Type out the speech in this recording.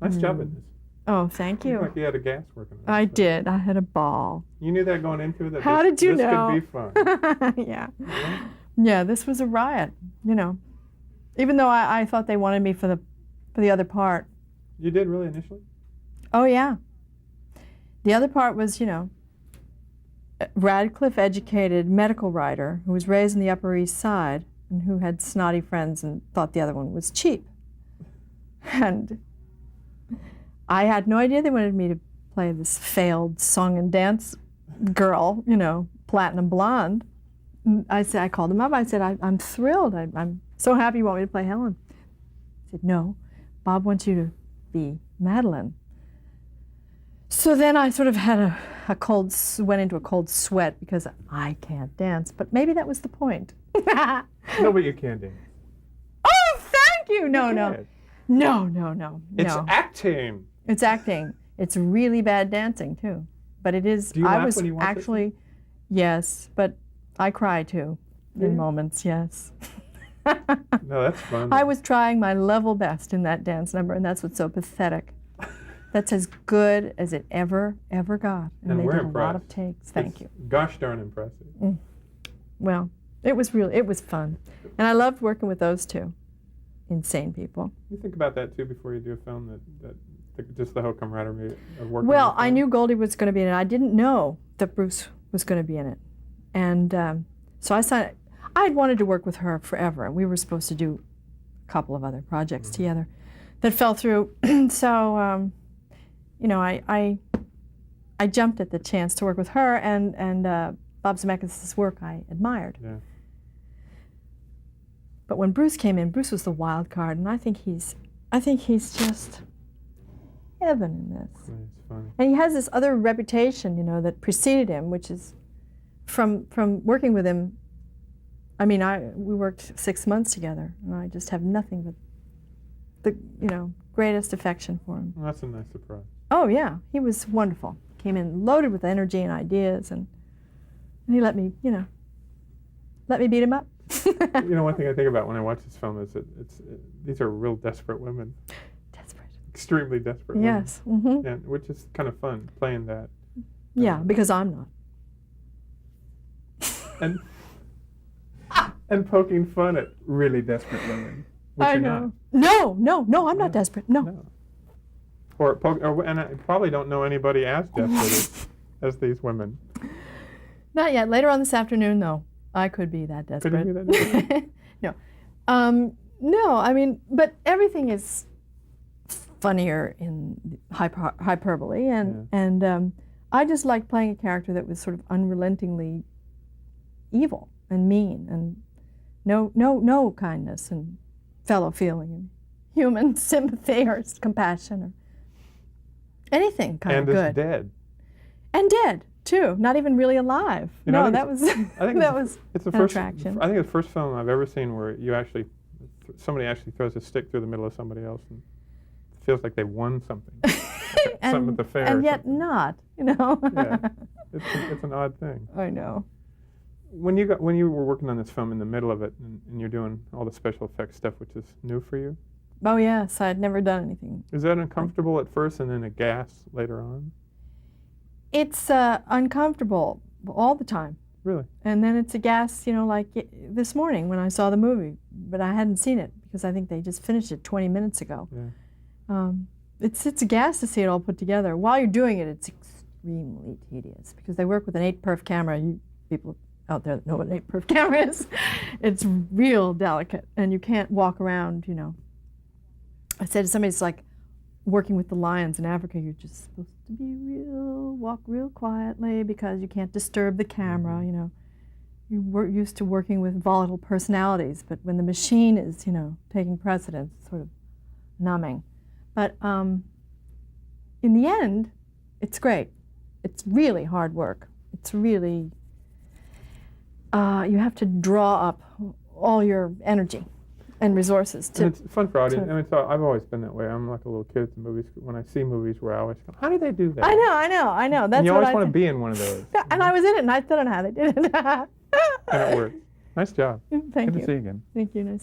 Nice job in this. Oh, thank You you. look like you had a gas working on it. I did. I had a ball. You knew that going into it? That How did you this know? could be fun. Yeah. Yeah, this was a riot, you know. Even though I thought they wanted me for the other part. You did really initially? Oh, yeah. The other part was, you know, a Radcliffe-educated medical writer who was raised in the Upper East Side and who had snotty friends and thought the other one was cheap. And I had no idea they wanted me to play this failed song and dance girl, you know, platinum blonde. And I called him up. I said, I'm thrilled. I'm so happy you want me to play Helen. He said, no, Bob wants you to be Madeline. So then I sort of had went into a cold sweat because I can't dance, but maybe that was the point. No, but you can dance. Oh, thank you. No. It's acting. It's acting. It's really bad dancing too, but it is. Do you I laugh was when you watch actually, yes, but I cry too in moments. Yes. No, that's fun. I was trying my level best in that dance number, and that's what's so pathetic. That's as good as it ever got, and they we're did impressed. a lot of takes. Thank you. Gosh darn impressive. Well, it was fun, and I loved working with those two insane people. You think about that too before you do a film, that just the whole camaraderie of working. Well, I knew Goldie was going to be in it. I didn't know that Bruce was going to be in it, and so I signed. I had wanted to work with her forever, and we were supposed to do a couple of other projects together that fell through. So, you know, I jumped at the chance to work with her, and Bob Zemeckis' work I admired. Yeah. But when Bruce came in, Bruce was the wild card, and I think he's just heaven in this. It's funny. And he has this other reputation, you know, that preceded him, which is from working with him. I mean, we worked 6 months together, and I just have nothing but the, you know, greatest affection for him. Well, that's a nice surprise. Oh yeah, he was wonderful. Came in loaded with energy and ideas, and he let me, you know, beat him up. You know, one thing I think about when I watch this film is that these are real desperate women. Desperate. Extremely desperate Yes. women. Yeah, which is kind of fun, playing that. Yeah, because I'm not. And poking fun at really desperate women. Which I you're know. Not. No, I'm not desperate. No. And I probably don't know anybody as desperate as these women. Not yet. Later on this afternoon, though, I could be that desperate. Could you be that desperate? No. No, I mean, but everything is funnier in hyperbole, and I just liked playing a character that was sort of unrelentingly evil and mean, and no kindness and fellow feeling and human sympathy or compassion or anything kind of good. And is dead. And dead too, not even really alive. You know, No, that was it's the an first attraction. I think it's the first film I've ever seen where somebody actually throws a stick through the middle of somebody else and it feels like they won something. Something at the fair. And yet not, you know. Yeah, it's an odd thing. I know. When you were working on this film in the middle of it, and you're doing all the special effects stuff, which is new for you. Oh yes, I'd never done anything. Is that uncomfortable at first, and then a gas later on? It's uncomfortable all the time. Really? And then it's a gas, you know, like this morning when I saw the movie, but I hadn't seen it because I think they just finished it 20 minutes ago. Yeah. It's a gas to see it all put together. While you're doing it, it's extremely tedious because they work with an 8-perf camera. You people out there that know what an 8-perf camera is, it's real delicate, and you can't walk around, you know. I said to somebody, it's like working with the lions in Africa. You're just supposed to walk real quietly because you can't disturb the camera, you know. You're used to working with volatile personalities, but when the machine is, you know, taking precedence, it's sort of numbing. But in the end, it's great. It's really hard work. It's really, you have to draw up all your energy and resources. And it's fun for audience. I mean, I've always been that way. I'm like a little kid at the movies. When I see movies where I always go, how do they do that? I know. That's and you what always want to be in one of those. Yeah, and I was in it, and I don't know how they did it. And it worked. Nice job. Thank Good you. to see you again. Thank you. Nice.